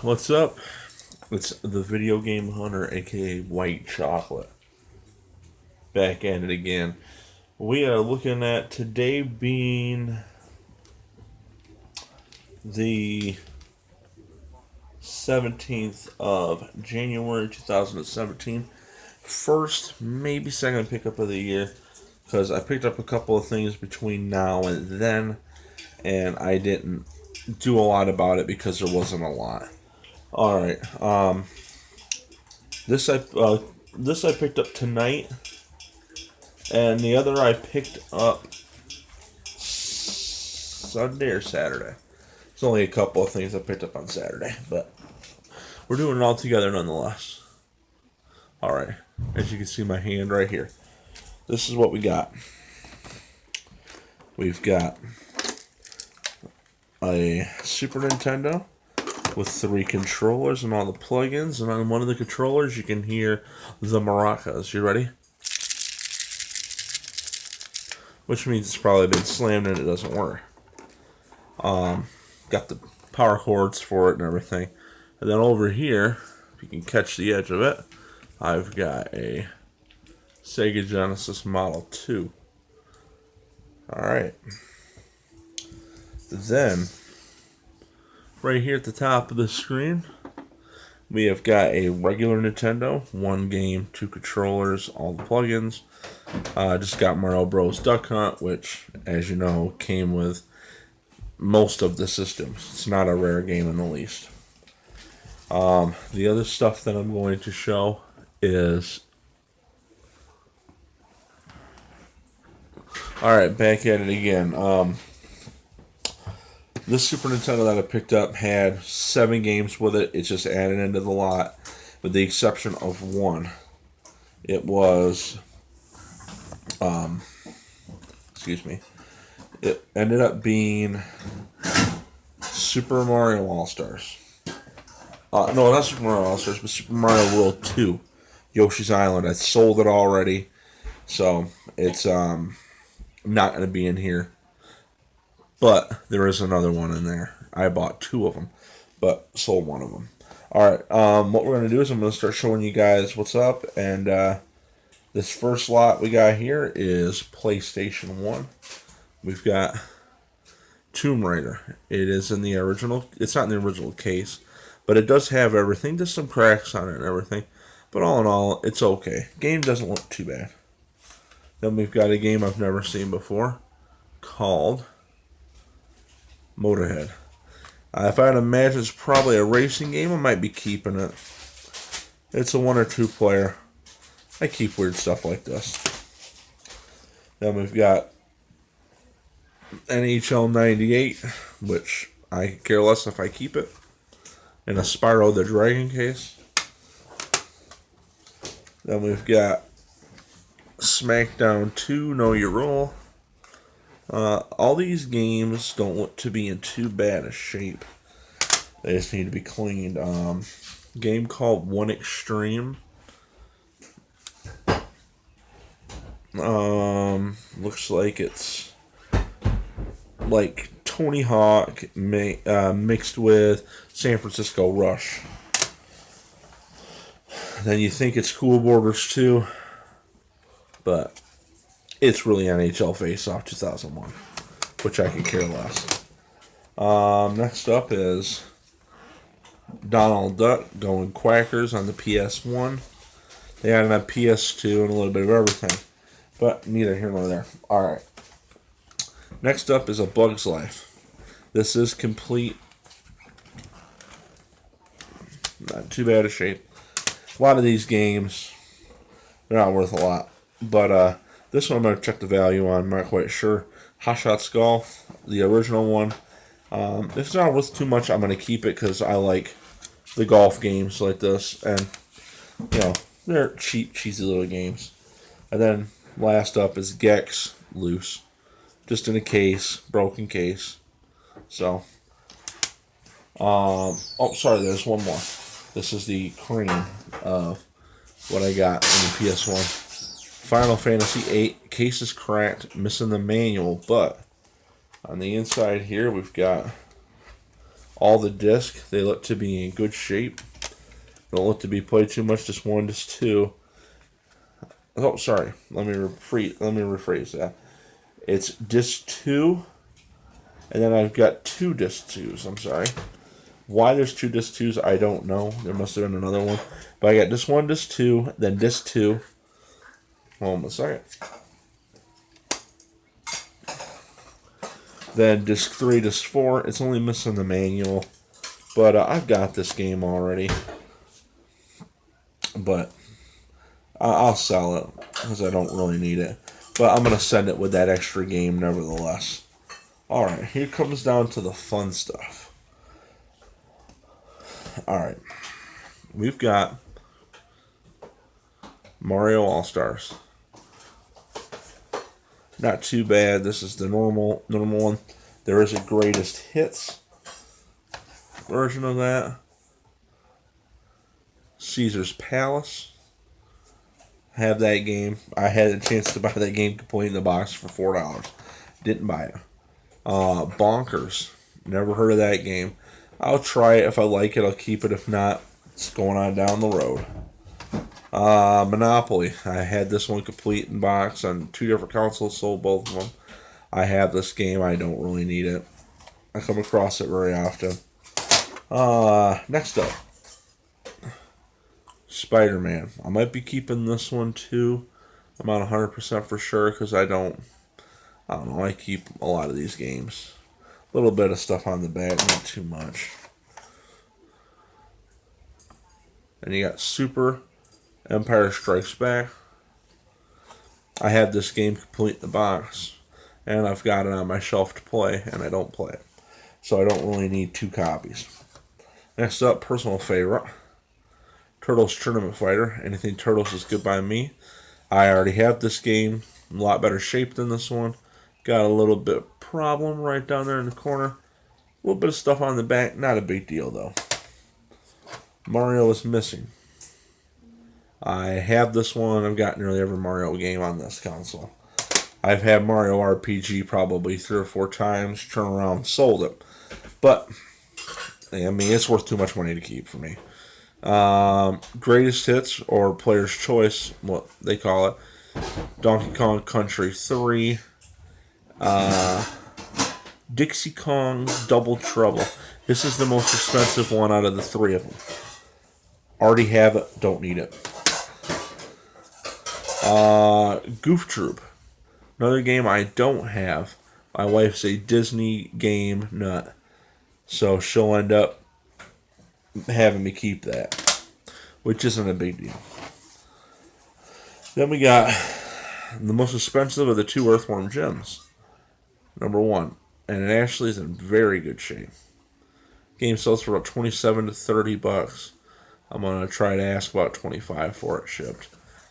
What's up? It's the Video Game Hunter, aka White Chocolate. Back at it again. We are looking at today being the 17th of January 2017. First, maybe second pickup of the year. Because I picked up a couple of things between now and then. And I didn't do a lot about it because there wasn't a lot. Alright. This I picked up tonight, and the other I picked up Sunday or Saturday. It's only a couple of things I picked up on Saturday, but we're doing it all together nonetheless. Alright, as you can see my hand right here. This is what we got. We've got a Super Nintendo with 3 controllers and all the plugins, and on one of the controllers you can hear the maracas. You ready? Which means it's probably been slammed and it doesn't work. Got the power cords for it and everything. And then over here, if you can catch the edge of it, I've got a Sega Genesis Model 2. Alright. Then, right here at the top of the screen, we have got a regular Nintendo, 1 game, 2 controllers, all the plugins. Just got Mario Bros. Duck Hunt, which, as you know, came with most of the systems. It's not a rare game in the least. The other stuff that I'm going to show is... Alright, back at it again. This Super Nintendo that I picked up had 7 games with it. It's just added into the lot, with the exception of 1. It was, excuse me. It ended up being Super Mario All-Stars. No, not Super Mario All-Stars, but Super Mario World 2. Yoshi's Island. I sold it already, so it's not going to be in here. But there is another one in there. I bought 2 of them, but sold 1 of them. Alright, what we're going to do is I'm going to start showing you guys what's up. And this first lot we got here is PlayStation 1. We've got Tomb Raider. It is in the original. It's not in the original case, but it does have everything. There's some cracks on it and everything. But all in all, it's okay. Game doesn't look too bad. Then we've got a game I've never seen before called Motorhead. If I had to imagine, it's probably a racing game. I might be keeping it. It's a 1 or 2 player. I keep weird stuff like this. Then we've got NHL 98, which I could care less if I keep it, in a Spyro the Dragon case. Then we've got SmackDown 2, Know Your Role. All these games don't look to be in too bad a shape. They just need to be cleaned. Game called One Extreme. Looks like it's like Tony Hawk mixed with San Francisco Rush. Then you think it's Cool Borders 2, but it's really NHL Face-Off 2001, which I could care less. Next up is Donald Duck going Quackers on the PS1. They added on PS2 and a little bit of everything, but neither here nor there. Alright. Next up is A Bug's Life. This is complete. Not too bad a shape. A lot of these games, they're not worth a lot, but this one I'm going to check the value on. I'm not quite sure. Hot Shots Golf, the original one. If it's not worth too much, I'm going to keep it because I like the golf games like this. And, you know, they're cheap, cheesy little games. And then last up is Gex Loose. Just in a case, broken case. So, oh, sorry, there's one more. This is the cream of what I got in the PS1. Final Fantasy VIII, case is cracked, missing the manual, but on the inside here we've got All the discs, they look to be in good shape. Don't look to be played too much. Just 1, just 2. Oh, sorry. Let me rephrase that. It's disc 2, and then I've got 2 disc 2s. I'm sorry. Why there's 2 disc 2s, I don't know. There must have been another one. But I got disc 1, disc 2, then disc 2. Hold on a second. Then disc 3, disc 4. It's only missing the manual. But I've got this game already. But I'll sell it because I don't really need it. But I'm going to send it with that extra game nevertheless. Alright, here comes down to the fun stuff. Alright. We've got Mario All-Stars. Not too bad. This is the normal one. There is a greatest hits version of that. Caesar's Palace. Have that game. I had a chance to buy that game complete in the box for $4. Didn't buy it. Bonkers. Never heard of that game. I'll try it. If I like it, I'll keep it. If not, it's going on down the road. Monopoly. I had this one complete in box on 2 different consoles, sold both of them. I have this game. I don't really need it. I come across it very often. Next up. Spider-Man. I might be keeping this one too. I'm not 100% for sure because I don't know. I keep a lot of these games. A little bit of stuff on the back, not too much. And you got Super Empire Strikes Back. I have this game complete in the box, and I've got it on my shelf to play, and I don't play it. So I don't really need 2 copies. Next up, personal favorite. Turtles Tournament Fighter. Anything Turtles is good by me. I already have this game. A lot better shape than this one. Got a little bit of problem right down there in the corner. A little bit of stuff on the back. Not a big deal, though. Mario is missing. I have this one. I've got nearly every Mario game on this console. I've had Mario RPG probably 3 or 4 times. Turned around and sold it. But, I mean, it's worth too much money to keep for me. Greatest hits or player's choice, what they call it. Donkey Kong Country 3. Dixie Kong Double Trouble. This is the most expensive one out of the 3 of them. Already have it, don't need it. Goof Troop. Another game I don't have. My wife's a Disney game nut. So she'll end up having me keep that, which isn't a big deal. Then we got the most expensive of the 2 Earthworm Gems. Number 1. And it actually is in very good shape. Game sells for about 27 to 30 bucks. I'm going to try to ask about 25 for it shipped,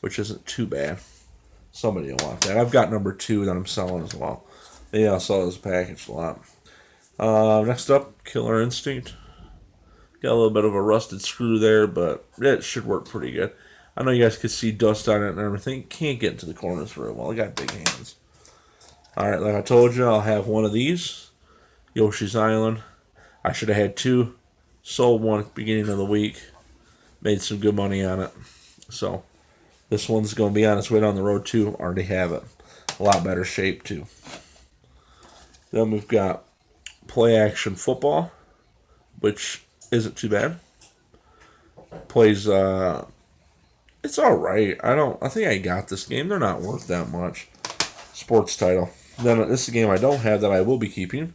which isn't too bad. Somebody will want that. I've got number 2 that I'm selling as well. Yeah, I'll sell this package a lot. Next up, Killer Instinct. Got a little bit of a rusted screw there, but it should work pretty good. I know you guys could see dust on it and everything. Can't get into the corners very well. I got big hands. Alright, like I told you, I'll have one of these. Yoshi's Island. I should have had 2. Sold one at the beginning of the week. Made some good money on it. So, this one's going to be on its way down the road too. Already have it. A lot better shape too. Then we've got Play Action Football, which isn't too bad. Plays, it's alright. I think I got this game. They're not worth that much. Sports title. Then this is a game I don't have that I will be keeping,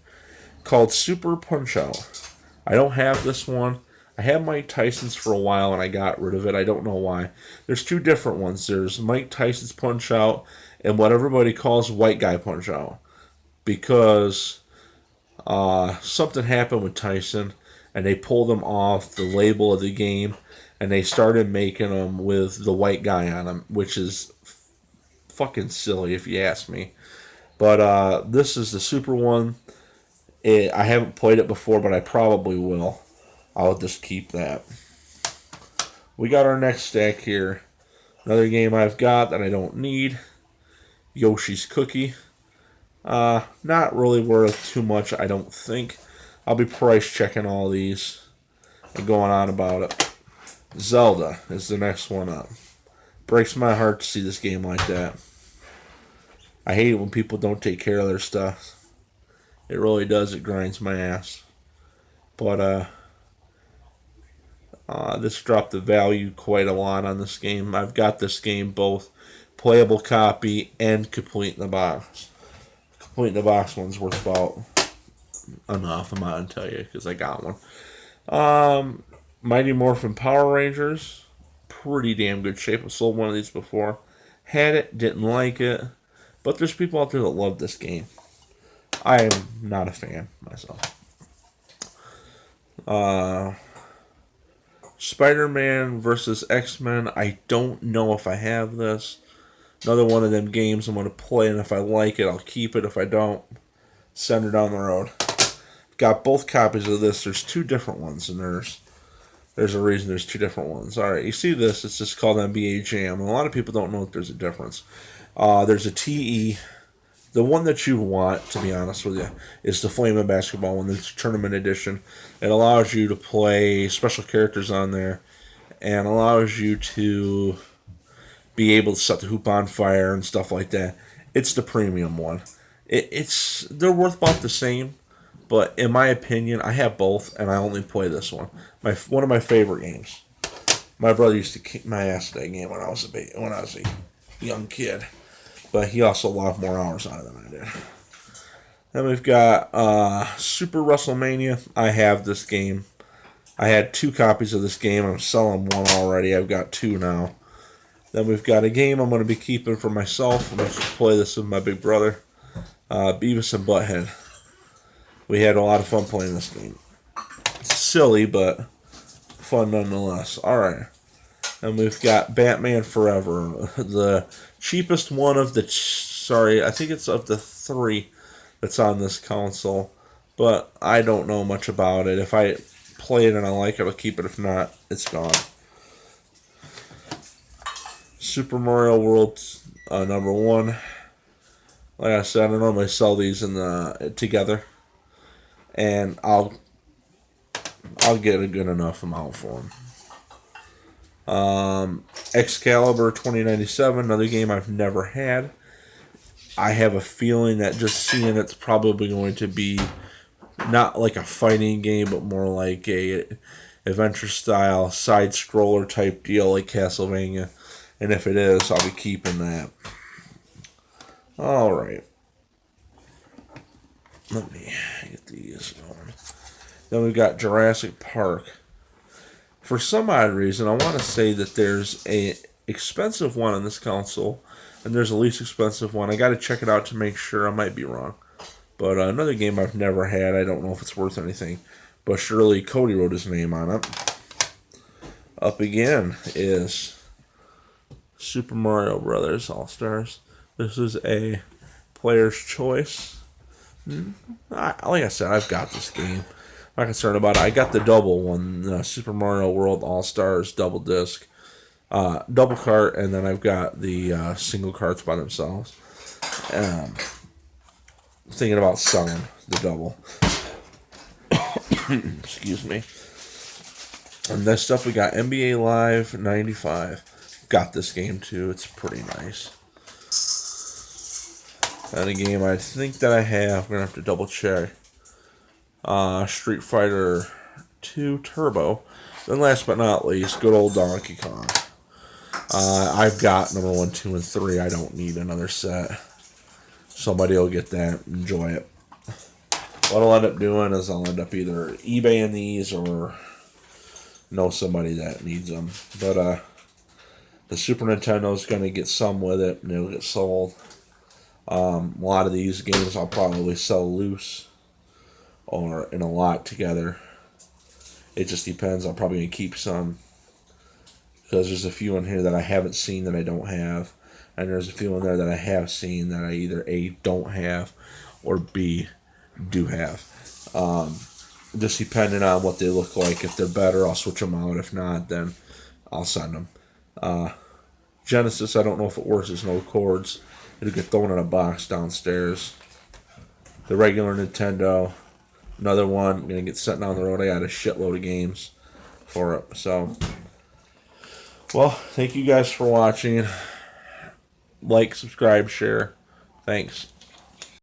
called Super Punch-Out. I don't have this one. I had Mike Tyson's for a while and I got rid of it. I don't know why. There's 2 different ones. There's Mike Tyson's Punch-Out and what everybody calls White Guy Punch-Out. Because something happened with Tyson and they pulled him off the label of the game and they started making them with the white guy on them, which is fucking silly if you ask me. But this is the super one. I haven't played it before, but I probably will. I'll just keep that. We got our next stack here. Another game I've got that I don't need. Yoshi's Cookie. Not really worth too much, I don't think. I'll be price checking all these and going on about it. Zelda is the next one up. Breaks my heart to see this game like that. I hate it when people don't take care of their stuff. It really does. It grinds my ass. But this dropped the value quite a lot on this game. I've got this game both playable copy and complete in the box. Complete in the box one's worth about enough. I'm not gonna tell you because I got one. Mighty Morphin Power Rangers, pretty damn good shape. I've sold one of these before. Had it, didn't like it, but there's people out there that love this game. I am not a fan myself. Spider-Man versus X-Men. I don't know if I have this. Another one of them games I'm going to play, and if I like it, I'll keep it. If I don't, send it down the road. Got both copies of this. There's two different ones, and there's a reason there's two different ones. All right, you see this. It's just called NBA Jam. And a lot of people don't know that there's a difference. There's a TE. The one that you want, to be honest with you, is the Flamin' Basketball one. It's Tournament Edition. It allows you to play special characters on there and allows you to be able to set the hoop on fire and stuff like that. It's the premium one. They're worth about the same, but in my opinion, I have both, and I only play this one. One of my favorite games. My brother used to kick my ass at that game when I was a young kid. But he also logged more hours on it than I did. Then we've got Super WrestleMania. I have this game. I had 2 copies of this game. I'm selling one already. I've got 2 now. Then we've got a game I'm going to be keeping for myself. I'm going to play this with my big brother. Beavis and Butthead. We had a lot of fun playing this game. It's silly, but fun nonetheless. Alright. And we've got Batman Forever, the cheapest one of the, I think it's of the 3 that's on this console, but I don't know much about it. If I play it and I like it, I'll keep it. If not, it's gone. Super Mario World number 1. Like I said, I normally sell these together, and I'll get a good enough amount for them. Excalibur 2097, another game I've never had. I have a feeling that just seeing it's probably going to be not like a fighting game, but more like a adventure style side scroller type deal like Castlevania. And if it is, I'll be keeping that. Alright. Let me get these going. Then we've got Jurassic Park. For some odd reason, I want to say that there's a expensive one on this console, and there's a least expensive one. I got to check it out to make sure. I might be wrong. But another game I've never had. I don't know if it's worth anything. But surely Cody wrote his name on it. Up again is Super Mario Brothers All-Stars. This is a player's choice. Like I said, I've got this game. I'm not concerned about it. I got the double one, Super Mario World All-Stars double disc, double cart, and then I've got the single carts by themselves. Thinking about selling the double. Excuse me. And this stuff, we got NBA Live 95. Got this game too. It's pretty nice. And a game I think that I have, we're going to have to double check. Street Fighter 2 Turbo. Then last but not least, good old Donkey Kong. I've got number 1, 2, and 3. I don't need another set. Somebody will get that. Enjoy it. What I'll end up doing is I'll end up either eBaying these or know somebody that needs them. But the Super Nintendo's going to get some with it, and it'll get sold. A lot of these games I'll probably sell loose or in a lot together. It just depends. I'm probably going to keep some because there's a few in here that I haven't seen that I don't have, and there's a few in there that I have seen that I either A, don't have, or B, do have. Just depending on what they look like. If they're better, I'll switch them out. If not, then I'll send them. Genesis, I don't know if it works. There's no cords. It'll get thrown in a box downstairs. The regular Nintendo, Another one. I'm going to get sent down the road. I got a shitload of games for it. So, well, thank you guys for watching. Like, subscribe, share. Thanks.